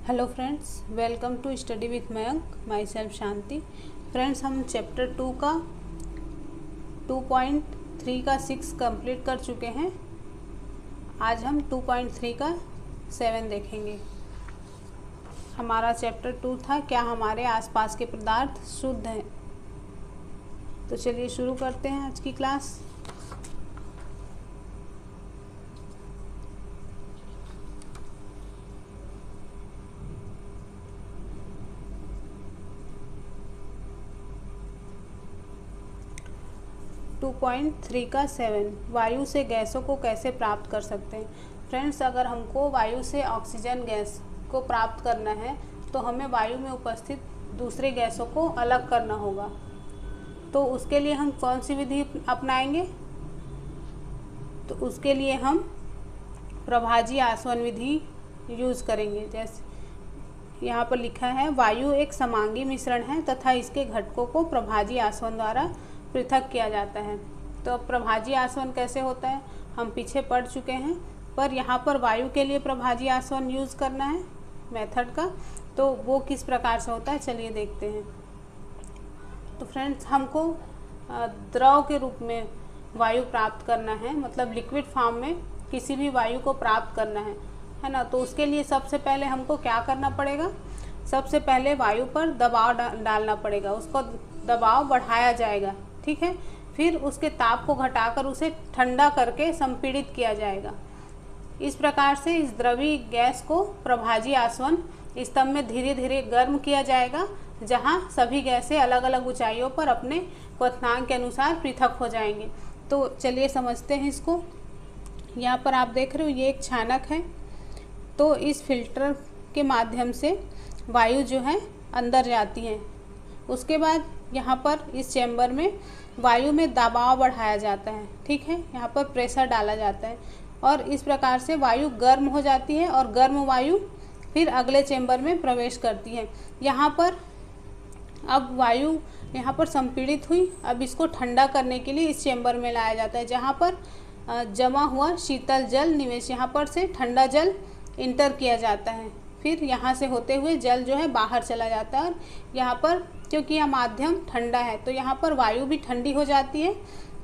Hello friends, welcome to study with Mayank. My self Shanti. Friends, हम chapter 2 का 2.3 का 6 complete कर चुके हैं। आज हम 2.3 का 7 देखेंगे। हमारा चैप्टर 2 था क्या हमारे आसपास के पदार्थ शुद्ध हैं। तो चलिए शुरू करते हैं आज की क्लास। टू पॉइंट थ्री का 7 वायु से गैसों को कैसे प्राप्त कर सकते हैं। फ्रेंड्स, अगर हमको वायु से ऑक्सीजन गैस को प्राप्त करना है तो हमें वायु में उपस्थित दूसरे गैसों को अलग करना होगा। तो उसके लिए हम कौन सी विधि अपनाएंगे? तो उसके लिए हम प्रभाजी आसवन विधि यूज़ करेंगे। जैसे यहाँ पर लिखा है, वायु एक समांगी मिश्रण है तथा इसके घटकों को प्रभाजी आसवन द्वारा पृथक किया जाता है। तो अब प्रभाजी आसवन कैसे होता है हम पीछे पढ़ चुके हैं, पर यहाँ पर वायु के लिए प्रभाजी आसवन यूज़ करना है मेथड का। तो वो किस प्रकार से होता है चलिए देखते हैं। तो फ्रेंड्स, हमको द्रव के रूप में वायु प्राप्त करना है, मतलब लिक्विड फॉर्म में किसी भी वायु को प्राप्त करना है ना। तो उसके लिए सबसे पहले हमको क्या करना पड़ेगा? सबसे पहले वायु पर दबाव डालना पड़ेगा, उसको दबाव बढ़ाया जाएगा, ठीक है। फिर उसके ताप को घटाकर उसे ठंडा करके संपीड़ित किया जाएगा। इस प्रकार से इस द्रवीय गैस को प्रभाजी आसवन स्तंभ में धीरे धीरे गर्म किया जाएगा, जहां सभी गैसें अलग अलग ऊंचाइयों पर अपने क्वथनांक के अनुसार पृथक हो जाएंगे। तो चलिए समझते हैं इसको। यहाँ पर आप देख रहे हो ये एक छानक है। तो इस फिल्टर के माध्यम से वायु जो है अंदर जाती है। उसके बाद यहाँ पर इस चैम्बर में वायु में दबाव बढ़ाया जाता है, ठीक है। यहाँ पर प्रेशर डाला जाता है और इस प्रकार से वायु गर्म हो जाती है और गर्म वायु फिर अगले चैम्बर में प्रवेश करती है। यहाँ पर अब वायु यहाँ पर संपीड़ित हुई। अब इसको ठंडा करने के लिए इस चैम्बर में लाया जाता है, जहाँ पर जमा हुआ शीतल जल निवेश, यहाँ पर से ठंडा जल इंटर किया जाता है। फिर यहाँ से होते हुए जल जो है बाहर चला जाता है और यहाँ पर क्योंकि यह माध्यम ठंडा है तो यहाँ पर वायु भी ठंडी हो जाती है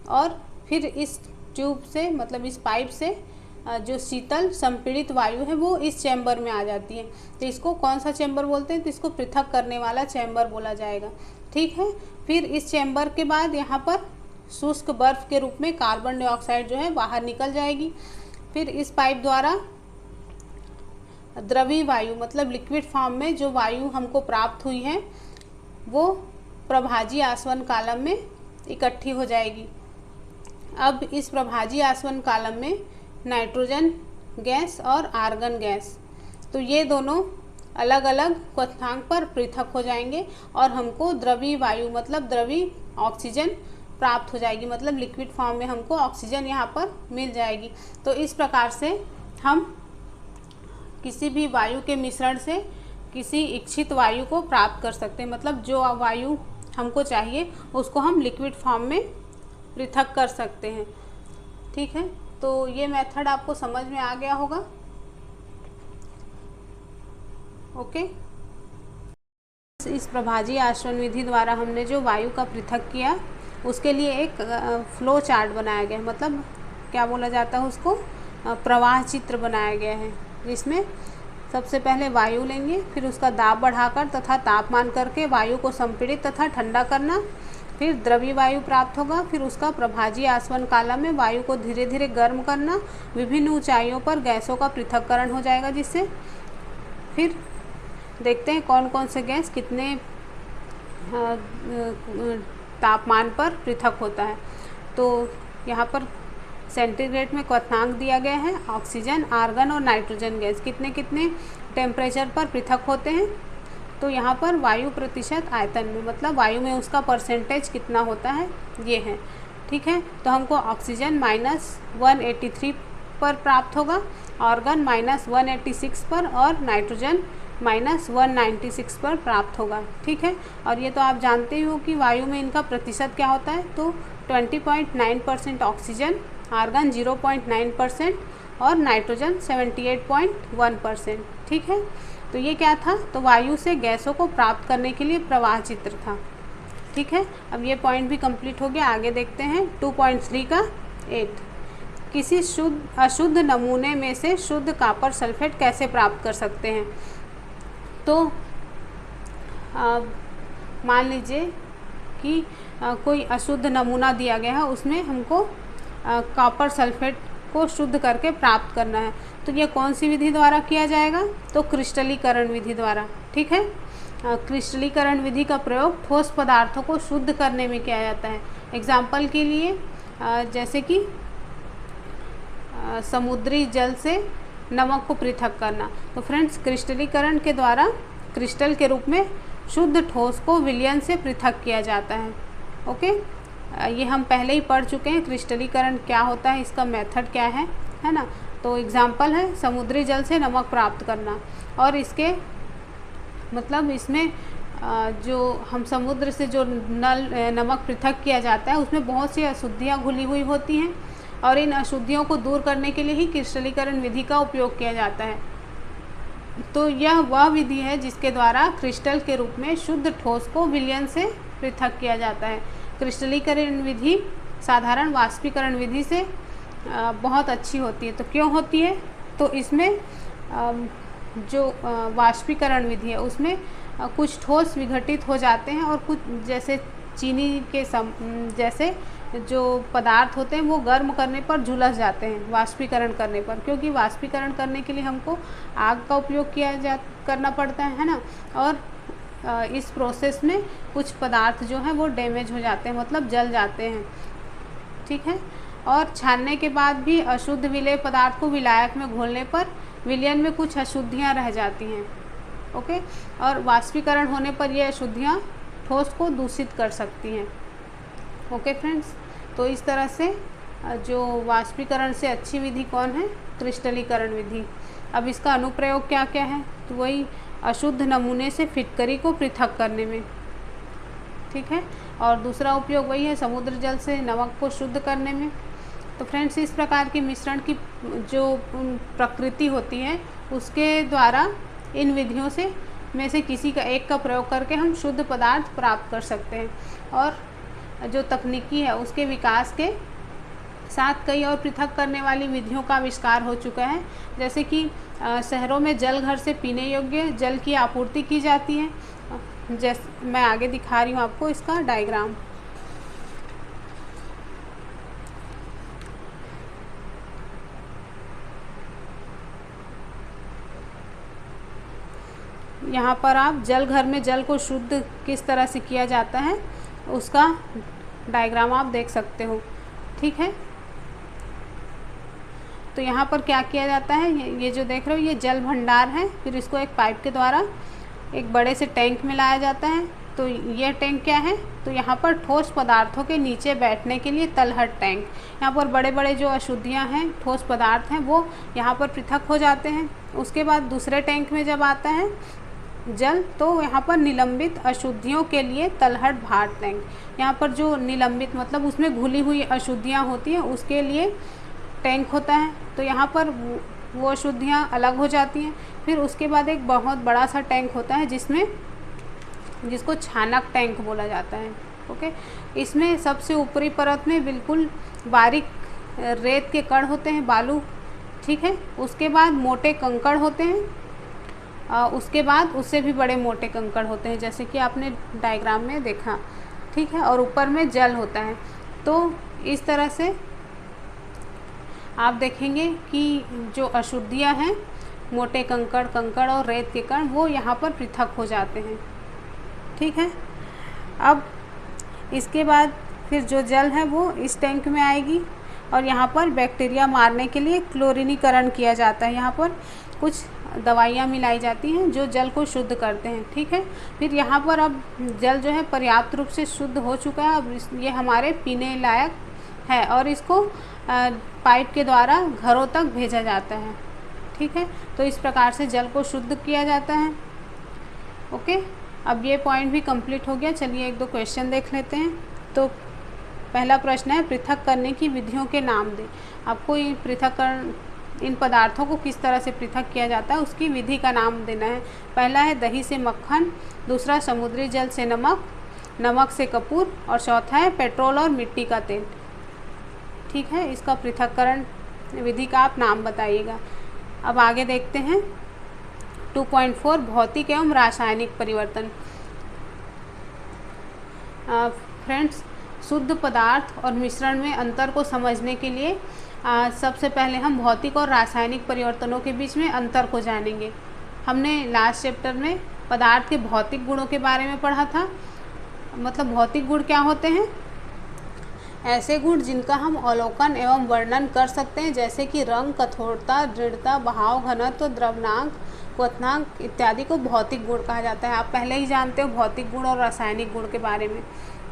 और फिर इस ट्यूब से, मतलब इस पाइप से जो शीतल संपीड़ित वायु है वो इस चैम्बर में आ जाती है। तो इसको कौन सा चैम्बर बोलते हैं? तो इसको पृथक करने वाला चैम्बर बोला जाएगा, ठीक है। फिर इस चैम्बर के बाद यहाँ पर शुष्क बर्फ के रूप में कार्बन डाइऑक्साइड जो है बाहर निकल जाएगी। फिर इस पाइप द्वारा द्रवीय वायु, मतलब लिक्विड फॉर्म में जो वायु हमको प्राप्त हुई है वो प्रभाजी आसवन कालम में इकट्ठी हो जाएगी। अब इस प्रभाजी आसवन कालम में नाइट्रोजन गैस और आर्गन गैस, तो ये दोनों अलग अलग क्वथनांक पर पृथक हो जाएंगे और हमको द्रवीय वायु, मतलब द्रवीय ऑक्सीजन प्राप्त हो जाएगी, मतलब लिक्विड फॉर्म में हमको ऑक्सीजन यहाँ पर मिल जाएगी। तो इस प्रकार से हम किसी भी वायु के मिश्रण से किसी इच्छित वायु को प्राप्त कर सकते हैं, मतलब जो वायु हमको चाहिए उसको हम लिक्विड फॉर्म में पृथक कर सकते हैं, ठीक है। तो ये मेथड आपको समझ में आ गया होगा, ओके। इस प्रभाजी आसवन विधि द्वारा हमने जो वायु का पृथक किया उसके लिए एक फ्लो चार्ट बनाया गया है, मतलब क्या बोला जाता है उसको, प्रवाह चित्र बनाया गया है, जिसमें सबसे पहले वायु लेंगे, फिर उसका दाब बढ़ाकर तथा तापमान करके वायु को संपीड़ित तथा ठंडा करना, फिर द्रवीय वायु प्राप्त होगा, फिर उसका प्रभाजी आसवन कालम में वायु को धीरे धीरे गर्म करना, विभिन्न ऊंचाइयों पर गैसों का पृथक्करण हो जाएगा, जिससे फिर देखते हैं कौन कौन से गैस कितने तापमान पर पृथक होता है। तो यहाँ पर सेंटीग्रेड में क्वथनांक दिया गया है। ऑक्सीजन, आर्गन और नाइट्रोजन गैस कितने कितने टेम्परेचर पर पृथक होते हैं। तो यहाँ पर वायु प्रतिशत आयतन में, मतलब वायु में उसका परसेंटेज कितना होता है ये है, ठीक है। तो हमको ऑक्सीजन -183 पर प्राप्त होगा, आर्गन -186 पर और नाइट्रोजन -196 पर प्राप्त होगा, ठीक है। और ये तो आप जानते ही हो कि वायु में इनका प्रतिशत क्या होता है। तो 20.9% ऑक्सीजन, आर्गन 0.9% और नाइट्रोजन 78.1%, ठीक है। तो ये क्या था, तो वायु से गैसों को प्राप्त करने के लिए प्रवाह चित्र था। ठीक है, अब ये पॉइंट भी कंप्लीट हो गया। आगे देखते हैं 2.3 का 8, किसी अशुद्ध नमूने में से शुद्ध कॉपर सल्फेट कैसे प्राप्त कर सकते हैं। तो मान लीजिए कि कोई अशुद्ध नमूना दिया गया है, उसमें हमको कॉपर सल्फेट को शुद्ध करके प्राप्त करना है। तो ये कौन सी विधि द्वारा किया जाएगा, तो क्रिस्टलीकरण विधि द्वारा। ठीक है, क्रिस्टलीकरण विधि का प्रयोग ठोस पदार्थों को शुद्ध करने में किया जाता है। एग्जाम्पल के लिए जैसे कि समुद्री जल से नमक को पृथक करना। तो फ्रेंड्स, क्रिस्टलीकरण के द्वारा क्रिस्टल के रूप में शुद्ध ठोस को विलयन से पृथक किया जाता है। ओके, ये हम पहले ही पढ़ चुके हैं क्रिस्टलीकरण क्या होता है, इसका मेथड क्या है ना। तो एग्जाम्पल है समुद्री जल से नमक प्राप्त करना, और इसके मतलब इसमें जो हम समुद्र से जो नमक पृथक किया जाता है उसमें बहुत सी अशुद्धियाँ घुली हुई होती हैं, और इन अशुद्धियों को दूर करने के लिए ही क्रिस्टलीकरण विधि का उपयोग किया जाता है। तो यह वह विधि है जिसके द्वारा क्रिस्टल के रूप में शुद्ध ठोस को विलयन से पृथक किया जाता है। क्रिस्टलीकरण विधि साधारण वाष्पीकरण विधि से बहुत अच्छी होती है। तो क्यों होती है, तो इसमें जो वाष्पीकरण विधि है उसमें कुछ ठोस विघटित हो जाते हैं, और कुछ जैसे चीनी के जैसे जो पदार्थ होते हैं वो गर्म करने पर झुलस जाते हैं वाष्पीकरण करने पर, क्योंकि वाष्पीकरण करने के लिए हमको आग का उपयोग करना पड़ता है ना। और इस प्रोसेस में कुछ पदार्थ जो हैं वो डैमेज हो जाते हैं, मतलब जल जाते हैं। ठीक है, और छानने के बाद भी अशुद्ध विलेय पदार्थ को विलायक में घोलने पर विलयन में कुछ अशुद्धियाँ रह जाती हैं। ओके, और वाष्पीकरण होने पर ये अशुद्धियाँ ठोस को दूषित कर सकती हैं। ओके फ्रेंड्स, तो इस तरह से जो वाष्पीकरण से अच्छी विधि कौन है, क्रिस्टलीकरण विधि। अब इसका अनुप्रयोग क्या क्या है, तो वही अशुद्ध नमूने से फिटकरी को पृथक करने में। ठीक है, और दूसरा उपयोग वही है समुद्र जल से नमक को शुद्ध करने में। तो फ्रेंड्स, इस प्रकार के मिश्रण की जो प्रकृति होती है उसके द्वारा इन विधियों में से किसी का एक का प्रयोग करके हम शुद्ध पदार्थ प्राप्त कर सकते हैं। और जो तकनीकी है उसके विकास के साथ कई और पृथक करने वाली विधियों का आविष्कार हो चुका है। जैसे कि शहरों में जल घर से पीने योग्य जल की आपूर्ति की जाती है। जैसे मैं आगे दिखा रही हूँ आपको इसका डायग्राम। यहाँ पर आप जल घर में जल को शुद्ध किस तरह से किया जाता है उसका डायग्राम आप देख सकते हो। ठीक है, तो यहाँ पर क्या किया जाता है, ये जो देख रहे हो ये जल भंडार है। फिर इसको एक पाइप के द्वारा एक बड़े से टैंक में लाया जाता है। तो यह टैंक क्या है, तो यहाँ पर ठोस पदार्थों के नीचे बैठने के लिए तलहट टैंक। यहाँ पर बड़े बड़े जो अशुद्धियाँ हैं, ठोस पदार्थ हैं, वो यहाँ पर पृथक हो जाते हैं। उसके बाद दूसरे टैंक में जब आता है जल, तो यहाँ पर निलंबित अशुद्धियों के लिए तलहट भार टैंक। यहाँ पर जो निलंबित मतलब उसमें घुली हुई अशुद्धियाँ होती हैं उसके लिए टैंक होता है। तो यहाँ पर वो अशुद्धियाँ अलग हो जाती हैं। फिर उसके बाद एक बहुत बड़ा सा टैंक होता है जिसको छानक टैंक बोला जाता है। ओके, इसमें सबसे ऊपरी परत में बिल्कुल बारीक रेत के कण होते हैं, बालू। ठीक है, उसके बाद मोटे कंकड़ होते हैं, उसके बाद उससे भी बड़े मोटे कंकड़ होते हैं, जैसे कि आपने डायग्राम में देखा। ठीक है, और ऊपर में जल होता है। तो इस तरह से आप देखेंगे कि जो अशुद्धियाँ हैं, मोटे कंकड़ और रेत के कण, वो यहाँ पर पृथक हो जाते हैं। ठीक है, अब इसके बाद फिर जो जल है वो इस टैंक में आएगी, और यहाँ पर बैक्टीरिया मारने के लिए क्लोरीनीकरण किया जाता है। यहाँ पर कुछ दवाइयाँ मिलाई जाती हैं जो जल को शुद्ध करते हैं। ठीक है, फिर यहाँ पर अब जल जो है पर्याप्त रूप से शुद्ध हो चुका है। अब ये हमारे पीने लायक है, और इसको पाइप के द्वारा घरों तक भेजा जाता है। ठीक है, तो इस प्रकार से जल को शुद्ध किया जाता है। ओके, अब ये पॉइंट भी कंप्लीट हो गया। चलिए एक दो क्वेश्चन देख लेते हैं। तो पहला प्रश्न है, पृथक करने की विधियों के नाम दें। आपको ये पृथक इन पदार्थों को किस तरह से पृथक किया जाता है उसकी विधि का नाम देना है। पहला है दही से मक्खन, दूसरा समुद्री जल से नमक, नमक से कपूर, और चौथा है पेट्रोल और मिट्टी का तेल। ठीक है, इसका पृथक्करण विधि का आप नाम बताइएगा। अब आगे देखते हैं 2.4 भौतिक एवं रासायनिक परिवर्तन। फ्रेंड्स, शुद्ध पदार्थ और मिश्रण में अंतर को समझने के लिए सबसे पहले हम भौतिक और रासायनिक परिवर्तनों के बीच में अंतर को जानेंगे। हमने लास्ट चैप्टर में पदार्थ के भौतिक गुणों के बारे में पढ़ा था। मतलब भौतिक गुण क्या होते हैं? ऐसे गुण जिनका हम अवलोकन एवं वर्णन कर सकते हैं, जैसे कि रंग, कठोरता, दृढ़ता, बहाव, घनत्व, द्रव्यनांक, क्वथनांक इत्यादि को भौतिक गुण कहा जाता है। आप पहले ही जानते हो भौतिक गुण और रासायनिक गुण के बारे में।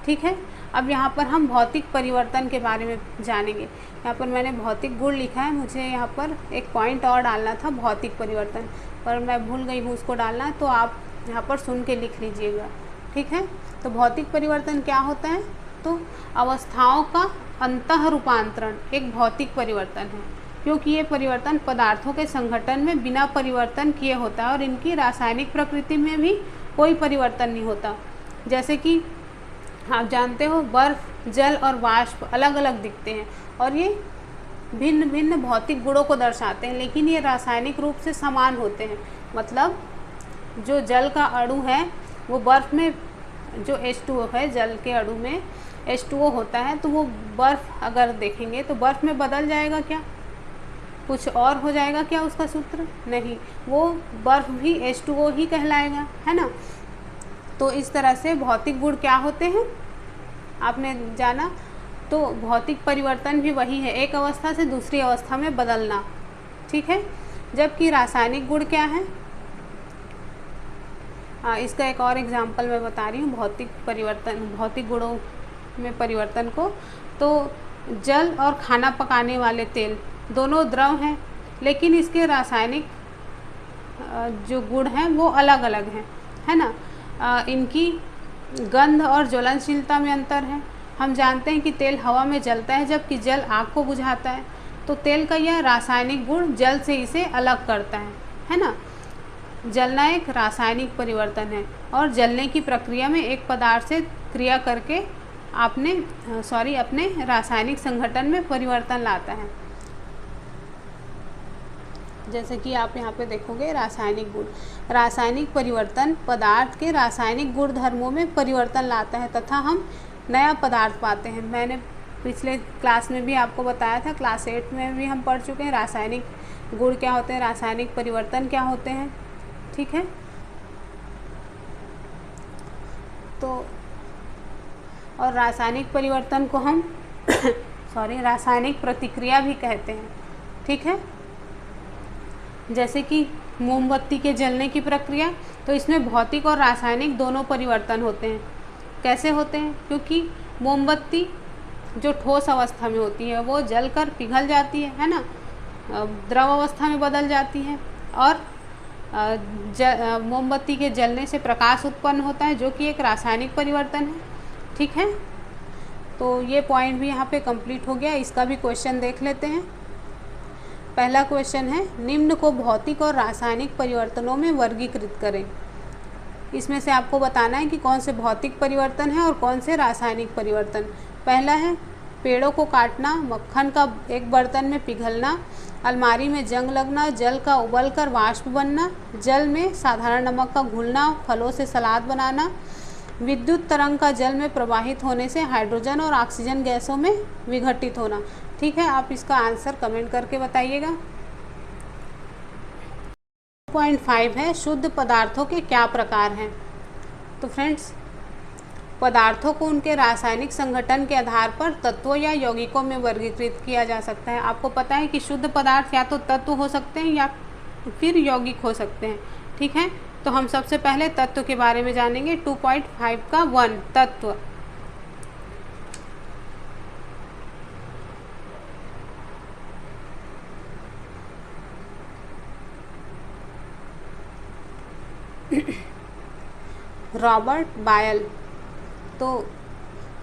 ठीक है, अब यहाँ पर हम भौतिक परिवर्तन के बारे में जानेंगे। यहाँ पर मैंने भौतिक गुण लिखा है, मुझे यहाँ पर एक पॉइंट और डालना था भौतिक परिवर्तन, पर मैं भूल गई हूँ उसको डालना, तो आप यहाँ पर सुन के लिख लीजिएगा। ठीक है, तो भौतिक परिवर्तन क्या होता है? तो अवस्थाओं का अंतः रूपांतरण एक भौतिक परिवर्तन है, क्योंकि ये परिवर्तन पदार्थों के संगठन में बिना परिवर्तन किए होता है और इनकी रासायनिक प्रकृति में भी कोई परिवर्तन नहीं होता। जैसे कि आप जानते हो बर्फ, जल और वाष्प अलग अलग दिखते हैं और ये भिन्न भिन्न भौतिक गुणों को दर्शाते हैं, लेकिन ये रासायनिक रूप से समान होते हैं। मतलब जो जल का अणु है वो बर्फ़ में जो H2O है, जल के अणु में H2O होता है, तो वो बर्फ़ अगर देखेंगे तो बर्फ़ में बदल जाएगा क्या? कुछ और हो जाएगा क्या उसका सूत्र? नहीं, वो बर्फ़ भी H2O ही कहलाएगा, है ना। तो इस तरह से भौतिक गुण क्या होते हैं आपने जाना। तो भौतिक परिवर्तन भी वही है, एक अवस्था से दूसरी अवस्था में बदलना। ठीक है, जबकि रासायनिक गुण क्या है? इसका एक और एग्जाम्पल मैं बता रही हूँ भौतिक परिवर्तन, भौतिक गुणों में परिवर्तन को। तो जल और खाना पकाने वाले तेल दोनों द्रव हैं, लेकिन इसके रासायनिक जो गुण हैं वो अलग अलग हैं, है ना। इनकी गंध और ज्वलनशीलता में अंतर है। हम जानते हैं कि तेल हवा में जलता है जबकि जल आग को बुझाता है, तो तेल का यह रासायनिक गुण जल से इसे अलग करता है ना। जलना एक रासायनिक परिवर्तन है और जलने की प्रक्रिया में एक पदार्थ से क्रिया करके अपने रासायनिक संगठन में परिवर्तन लाता है। जैसे कि आप यहाँ पे देखोगे रासायनिक गुण। रासायनिक परिवर्तन पदार्थ के रासायनिक गुण धर्मों में परिवर्तन लाता है तथा हम नया पदार्थ पाते हैं। मैंने पिछले क्लास में भी आपको बताया था, क्लास 8 में भी हम पढ़ चुके हैं रासायनिक गुण क्या होते हैं, रासायनिक परिवर्तन क्या होते हैं। ठीक है, तो और रासायनिक परिवर्तन को हम रासायनिक प्रतिक्रिया भी कहते हैं। ठीक है, जैसे कि मोमबत्ती के जलने की प्रक्रिया, तो इसमें भौतिक और रासायनिक दोनों परिवर्तन होते हैं। कैसे होते हैं? क्योंकि मोमबत्ती जो ठोस अवस्था में होती है वो जलकर पिघल जाती है ना, द्रव अवस्था में बदल जाती है, और मोमबत्ती के जलने से प्रकाश उत्पन्न होता है जो कि एक रासायनिक परिवर्तन है। ठीक है, तो ये पॉइंट भी यहाँ पे कंप्लीट हो गया। इसका भी क्वेश्चन देख लेते हैं। पहला क्वेश्चन है, निम्न को भौतिक और रासायनिक परिवर्तनों में वर्गीकृत करें। इसमें से आपको बताना है कि कौन से भौतिक परिवर्तन है और कौन से रासायनिक परिवर्तन। पहला है पेड़ों को काटना, मक्खन का एक बर्तन में पिघलना, अलमारी में जंग लगना, जल का उबलकर वाष्प बनना, जल में साधारण नमक का घुलना, फलों से सलाद बनाना, विद्युत तरंग का जल में प्रवाहित होने से हाइड्रोजन और ऑक्सीजन गैसों में विघटित होना। ठीक है, आप इसका आंसर कमेंट करके बताइएगा। 2.5 है, शुद्ध पदार्थों के क्या प्रकार हैं। तो फ्रेंड्स, पदार्थों को उनके रासायनिक संगठन के आधार पर तत्वों या यौगिकों में वर्गीकृत किया जा सकता है। आपको पता है कि शुद्ध पदार्थ या तो तत्व हो सकते हैं या फिर यौगिक हो सकते हैं। ठीक है, तो हम सबसे पहले तत्व के बारे में जानेंगे। 2.5 का 1 तत्व। रॉबर्ट बायल। तो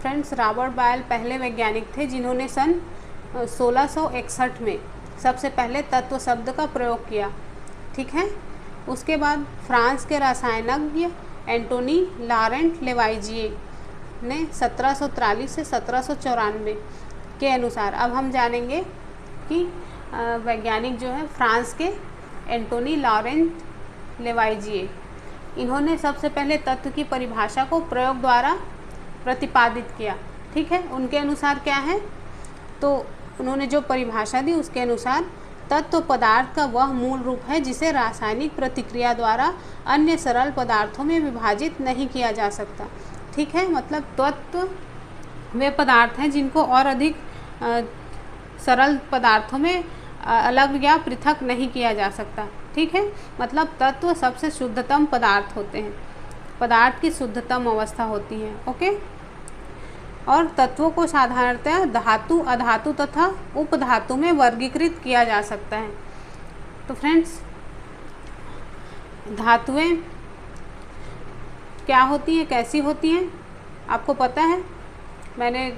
फ्रेंड्स, रॉबर्ट बायल पहले वैज्ञानिक थे जिन्होंने सन 1661 में सबसे पहले तत्व शब्द का प्रयोग किया। ठीक है। उसके बाद फ्रांस के रसायनज्ञ एंटोनी लॉरेंट लेवाइजिए ने 1743 से 1794 के अनुसार, अब हम जानेंगे कि वैज्ञानिक जो है फ्रांस के एंटोनी लॉरेंट लेवाइजिए, इन्होंने सबसे पहले तत्व की परिभाषा को प्रयोग द्वारा प्रतिपादित किया। ठीक है। उनके अनुसार क्या है, तो उन्होंने जो परिभाषा दी उसके अनुसार तत्व पदार्थ का वह मूल रूप है जिसे रासायनिक प्रतिक्रिया द्वारा अन्य सरल पदार्थों में विभाजित नहीं किया जा सकता। ठीक है। मतलब तत्व वे पदार्थ हैं जिनको और अधिक सरल पदार्थों में अलग या पृथक नहीं किया जा सकता। ठीक है। मतलब तत्व सबसे शुद्धतम पदार्थ होते हैं, पदार्थ की शुद्धतम अवस्था होती है। ओके। और तत्वों को साधारणतः धातु, अधातु तथा उपधातु में वर्गीकृत किया जा सकता है। तो फ्रेंड्स, धातुएं क्या होती हैं, कैसी होती हैं, आपको पता है। मैंने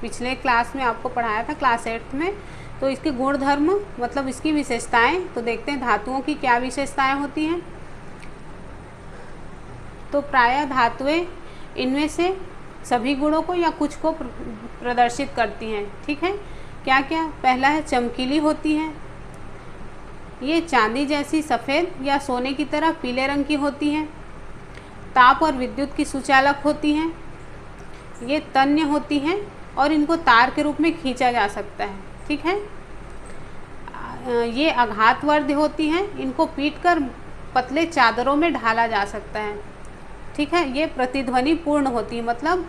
पिछले क्लास में आपको पढ़ाया था, क्लास 8 में। तो इसके गुण धर्म मतलब इसकी विशेषताएं, तो देखते हैं धातुओं की क्या विशेषताएं होती हैं। तो प्रायः धातुएं इनमें से सभी गुणों को या कुछ को प्रदर्शित करती हैं। ठीक है। क्या क्या? पहला है चमकीली होती हैं, ये चांदी जैसी सफ़ेद या सोने की तरह पीले रंग की होती हैं। ताप और विद्युत की सुचालक होती हैं, ये तन्य होती हैं और इनको तार के रूप में खींचा जा सकता है। ठीक है। ये आघातवर्ध होती हैं, इनको पीटकर पतले चादरों में ढाला जा सकता है। ठीक है। ये प्रतिध्वनि पूर्ण होती है, मतलब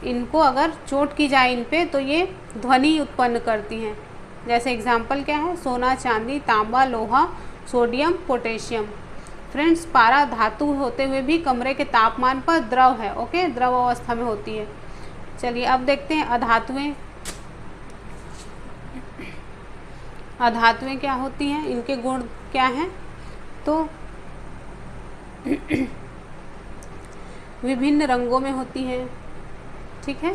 इनको अगर चोट की जाए इन पे तो ये ध्वनि उत्पन्न करती हैं। जैसे एग्जाम्पल क्या है, सोना, चांदी, तांबा, लोहा, सोडियम, पोटेशियम। फ्रेंड्स, पारा धातु होते हुए भी कमरे के तापमान पर द्रव है। ओके, द्रव अवस्था में होती है। चलिए अब देखते हैं अधातुएं। अधातुएं क्या होती हैं, इनके गुण क्या हैं। तो विभिन्न रंगों में होती हैं। ठीक है।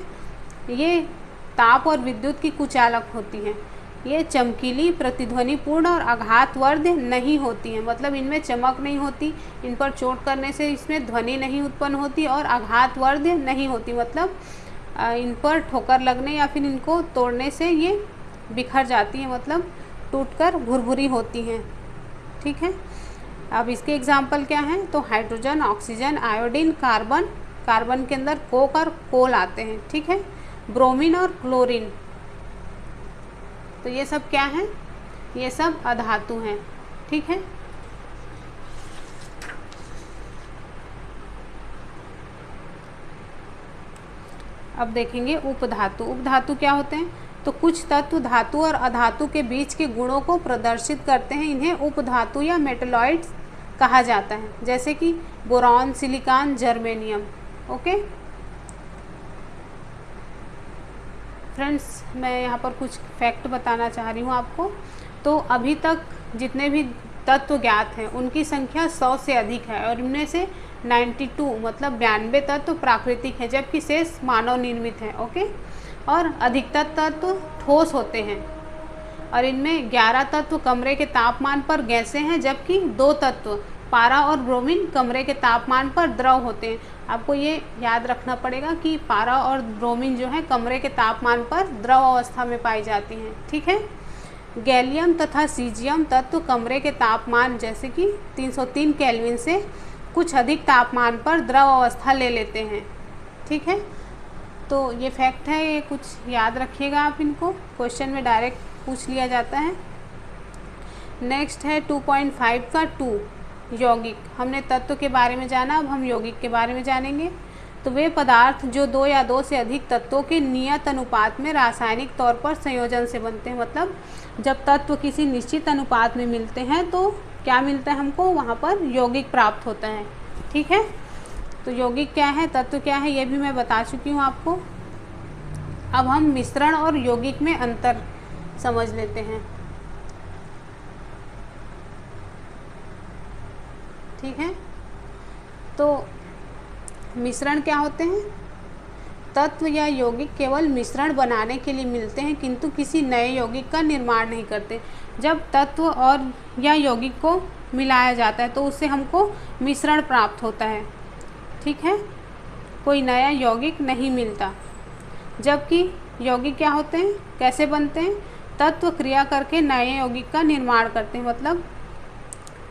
ये ताप और विद्युत की कुचालक होती हैं। ये चमकीली, प्रतिध्वनिपूर्ण और आघातवर्ध नहीं होती हैं, मतलब इनमें चमक नहीं होती, इन पर चोट करने से इसमें ध्वनि नहीं उत्पन्न होती, और आघातवर्ध नहीं होती, मतलब इन पर ठोकर लगने या फिर इनको तोड़ने से ये बिखर जाती हैं, मतलब टूटकर भुरभुरी होती हैं। ठीक है। अब इसके एग्जाम्पल क्या हैं, तो hydrogen, oxygen, iodine, carbon, carbon के अंदर कोक और कोल आते हैं। ठीक है। ब्रोमीन और क्लोरीन, तो ये सब क्या हैं, ये सब अधातु हैं। ठीक है। अब देखेंगे उपधातु। उपधातु क्या होते हैं, तो कुछ तत्व धातु और अधातु के बीच के गुणों को प्रदर्शित करते हैं, इन्हें उपधातु या मेटलॉइड्स कहा जाता है, जैसे कि boron, silicon, germanium. Okay friends, मैं यहाँ पर कुछ फैक्ट बताना चाह रही हूँ आपको। तो अभी तक जितने भी तत्व ज्ञात हैं उनकी संख्या 100 से अधिक है, और इनमें से 92 मतलब 92 तत्व प्राकृतिक हैं, जबकि शेष मानव निर्मित हैं। ओके। और अधिकतर तत्व ठोस होते हैं, और इनमें 11 तत्व कमरे के तापमान पर गैसें हैं, जबकि 2 तत्व पारा और ब्रोमीन कमरे के तापमान पर द्रव होते हैं। आपको ये याद रखना पड़ेगा कि पारा और ब्रोमीन जो है कमरे के तापमान पर द्रव अवस्था में पाई जाती हैं। ठीक है। गैलियम तथा सीजियम तत्व कमरे के तापमान जैसे कि 303 केल्विन से कुछ अधिक तापमान पर द्रव अवस्था ले लेते हैं। ठीक है। तो ये फैक्ट है, ये कुछ याद रखिएगा आप, इनको क्वेश्चन में डायरेक्ट पूछ लिया जाता है। नेक्स्ट है 2.5 का 2 यौगिक। हमने तत्व के बारे में जाना, अब हम यौगिक के बारे में जानेंगे। तो वे पदार्थ जो 2 या 2 से अधिक तत्वों के नियत अनुपात में रासायनिक तौर पर संयोजन से बनते हैं, मतलब जब तत्व किसी निश्चित अनुपात में मिलते हैं तो क्या मिलता है हमको, वहाँ पर यौगिक प्राप्त होता है। ठीक है। तो यौगिक क्या है, तत्व क्या है, ये भी मैं बता चुकी हूँ आपको। अब हम मिश्रण और यौगिक में अंतर समझ लेते हैं। ठीक है। तो मिश्रण क्या होते हैं, तत्व या यौगिक केवल मिश्रण बनाने के लिए मिलते हैं किंतु किसी नए यौगिक का निर्माण नहीं करते। जब तत्व और या यौगिक को मिलाया जाता है तो उससे हमको मिश्रण प्राप्त होता है, ठीक है, कोई नया यौगिक नहीं मिलता। जबकि यौगिक क्या होते हैं, कैसे बनते हैं, तत्व क्रिया करके नए यौगिक का निर्माण करते हैं, मतलब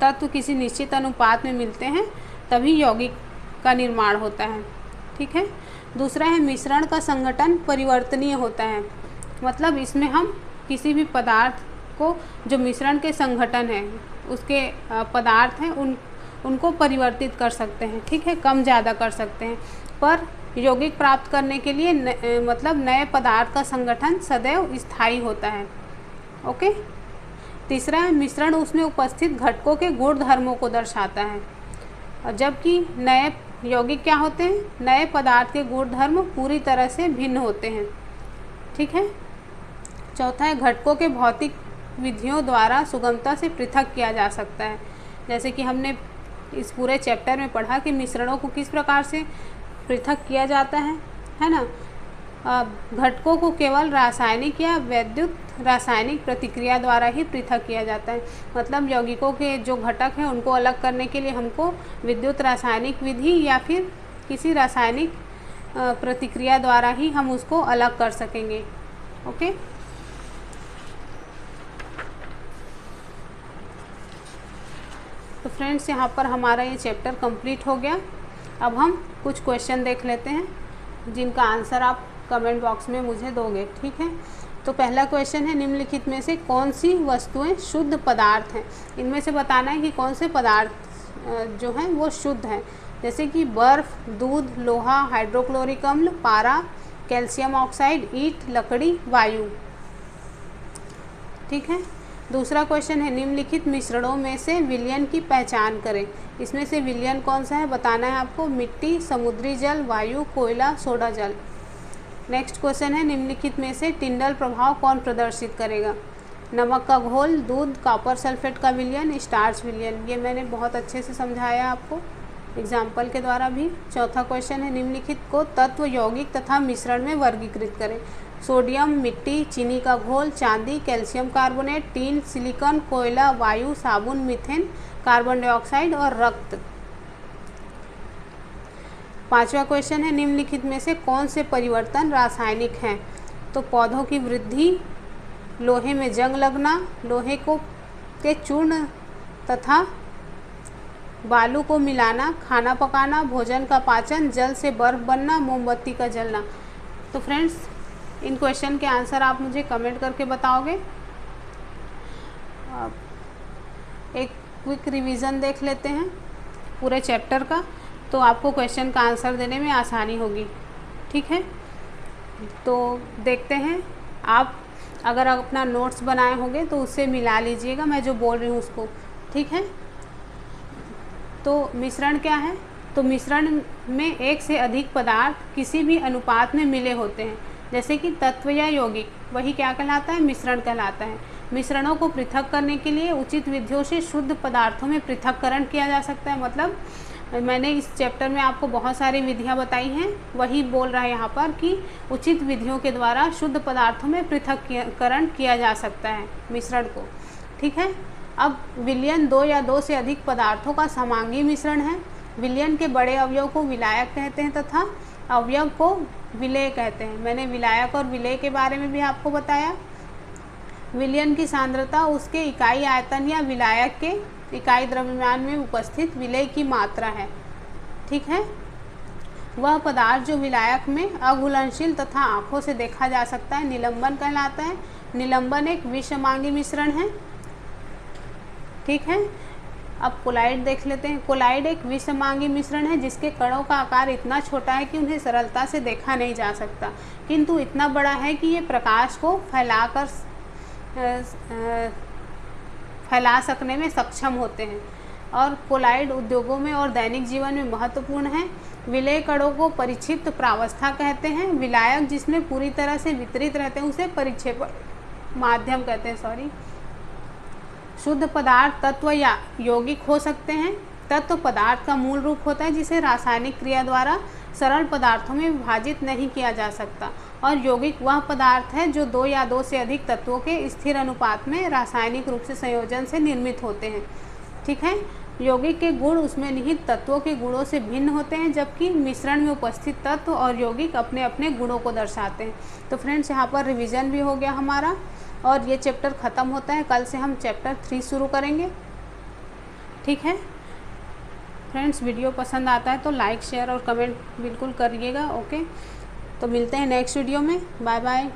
तत्व किसी निश्चित अनुपात में मिलते हैं तभी यौगिक का निर्माण होता है, ठीक है। दूसरा है मिश्रण का संगठन परिवर्तनीय होता है, मतलब इसमें हम किसी भी पदार्थ को जो मिश्रण के संगठन है उसके पदार्थ हैं उनको परिवर्तित कर सकते हैं, ठीक है, कम ज़्यादा कर सकते हैं। पर यौगिक प्राप्त करने के लिए मतलब नए पदार्थ का संगठन सदैव स्थायी होता है। ओके। तीसरा है मिश्रण उसमें उपस्थित घटकों के गुण धर्मों को दर्शाता है, और जबकि नए यौगिक क्या होते हैं, नए पदार्थ के गुण धर्म पूरी तरह से भिन्न होते हैं, ठीक है। चौथा है घटकों के भौतिक विधियों द्वारा सुगमता से पृथक किया जा सकता है। जैसे कि हमने इस पूरे चैप्टर में पढ़ा कि मिश्रणों को किस प्रकार से पृथक किया जाता है ना। घटकों को केवल रासायनिक या वैद्युत रासायनिक प्रतिक्रिया द्वारा ही पृथक किया जाता है, मतलब यौगिकों के जो घटक हैं उनको अलग करने के लिए हमको विद्युत रासायनिक विधि या फिर किसी रासायनिक प्रतिक्रिया द्वारा ही हम उसको अलग कर सकेंगे। ओके। तो फ्रेंड्स, यहाँ पर हमारा ये चैप्टर कंप्लीट हो गया। अब हम कुछ क्वेश्चन देख लेते हैं जिनका आंसर आप कमेंट बॉक्स में मुझे दोगे, ठीक है। तो पहला क्वेश्चन है निम्नलिखित में से कौन सी वस्तुएं शुद्ध पदार्थ हैं। इनमें से बताना है कि कौन से पदार्थ जो हैं वो शुद्ध हैं। जैसे कि बर्फ़, दूध, लोहा, हाइड्रोक्लोरिक अम्ल, पारा, कैल्शियम ऑक्साइड, ईंट, लकड़ी, वायु, ठीक है। दूसरा क्वेश्चन है निम्नलिखित मिश्रणों में से विलयन की पहचान करें। इसमें से विलयन कौन सा है बताना है आपको। मिट्टी, समुद्री जल, वायु, कोयला, सोडा जल। नेक्स्ट क्वेश्चन है निम्नलिखित में से टिंडल प्रभाव कौन प्रदर्शित करेगा। नमक का घोल, दूध, कॉपर सल्फेट का विलयन, स्टार्च विलयन। ये मैंने बहुत अच्छे से समझाया आपको एग्जाम्पल के द्वारा भी। चौथा क्वेश्चन है निम्नलिखित को तत्व, यौगिक तथा मिश्रण में वर्गीकृत करें। सोडियम, मिट्टी, चीनी का घोल, चांदी, कैल्शियम कार्बोनेट, टीन, सिलिकॉन, कोयला, वायु, साबुन, मीथेन, कार्बन डाइऑक्साइड और रक्त। पांचवा क्वेश्चन है निम्नलिखित में से कौन से परिवर्तन रासायनिक हैं। तो पौधों की वृद्धि, लोहे में जंग लगना, लोहे को के चूर्ण तथा बालू को मिलाना, खाना पकाना, भोजन का पाचन, जल से बर्फ बनना, मोमबत्ती का जलना। तो फ्रेंड्स, इन क्वेश्चन के आंसर आप मुझे कमेंट करके बताओगे। एक क्विक रिवीजन देख लेते हैं पूरे चैप्टर का, तो आपको क्वेश्चन का आंसर देने में आसानी होगी, ठीक है। तो देखते हैं, आप अगर अपना नोट्स बनाए होंगे तो उससे मिला लीजिएगा मैं जो बोल रही हूँ उसको, ठीक है। तो मिश्रण क्या है, तो मिश्रण में एक से अधिक पदार्थ किसी भी अनुपात में मिले होते हैं। जैसे कि तत्व या यौगिक, वही क्या कहलाता है, मिश्रण कहलाता है। मिश्रणों को पृथक करने के लिए उचित विधियों से शुद्ध पदार्थों में पृथक्करण किया जा सकता है। मतलब मैंने इस चैप्टर में आपको बहुत सारी विधियां बताई हैं, वही बोल रहा है यहाँ पर कि उचित विधियों के द्वारा शुद्ध पदार्थों में पृथक्करण किया जा सकता है मिश्रण को, ठीक है। अब विलयन दो या दो से अधिक पदार्थों का समांगी मिश्रण है। विलयन के बड़े अवयव को विलायक कहते हैं तथा अवयव को विलेय कहते हैं। मैंने विलायक और विलेय के बारे में भी आपको बताया। विलयन की सांद्रता उसके इकाई आयतन या विलायक के इकाई द्रव्यमान में उपस्थित विलेय की मात्रा है, ठीक है। वह पदार्थ जो विलायक में अघुलनशील तथा आँखों से देखा जा सकता है निलंबन कहलाता है। निलंबन एक विषमांगी मिश्रण है, ठीक है। अब कोलाइड देख लेते हैं। कोलाइड एक विषमांगी मिश्रण है जिसके कणों का आकार इतना छोटा है कि उन्हें सरलता से देखा नहीं जा सकता, किंतु इतना बड़ा है कि ये प्रकाश को फैला सकने में सक्षम होते हैं और कोलाइड उद्योगों में और दैनिक जीवन में महत्वपूर्ण है। विलेय कणों को परिक्षिप्त प्रावस्था कहते हैं। विलायक जिसमें पूरी तरह से वितरित रहते हैं उसे परिक्षेपण माध्यम कहते हैं। शुद्ध पदार्थ तत्व या यौगिक हो सकते हैं। तत्व पदार्थ का मूल रूप होता है जिसे रासायनिक क्रिया द्वारा सरल पदार्थों में विभाजित नहीं किया जा सकता। और यौगिक वह पदार्थ है जो 2 या 2 से अधिक तत्वों के स्थिर अनुपात में रासायनिक रूप से संयोजन से निर्मित होते हैं। ठीक है, यौगिक के गुण उसमें निहित तत्वों के गुणों से भिन्न होते हैं, जबकि मिश्रण में उपस्थित तत्व और यौगिक अपने अपने गुणों को दर्शाते हैं। तो फ्रेंड्स, यहाँ पर रिवीजन भी हो गया हमारा और ये चैप्टर ख़त्म होता है। कल से हम चैप्टर 3 शुरू करेंगे। ठीक है फ्रेंड्स, वीडियो पसंद आता है तो लाइक शेयर और कमेंट बिल्कुल करिएगा। ओके, तो मिलते हैं नेक्स्ट वीडियो में। Bye bye.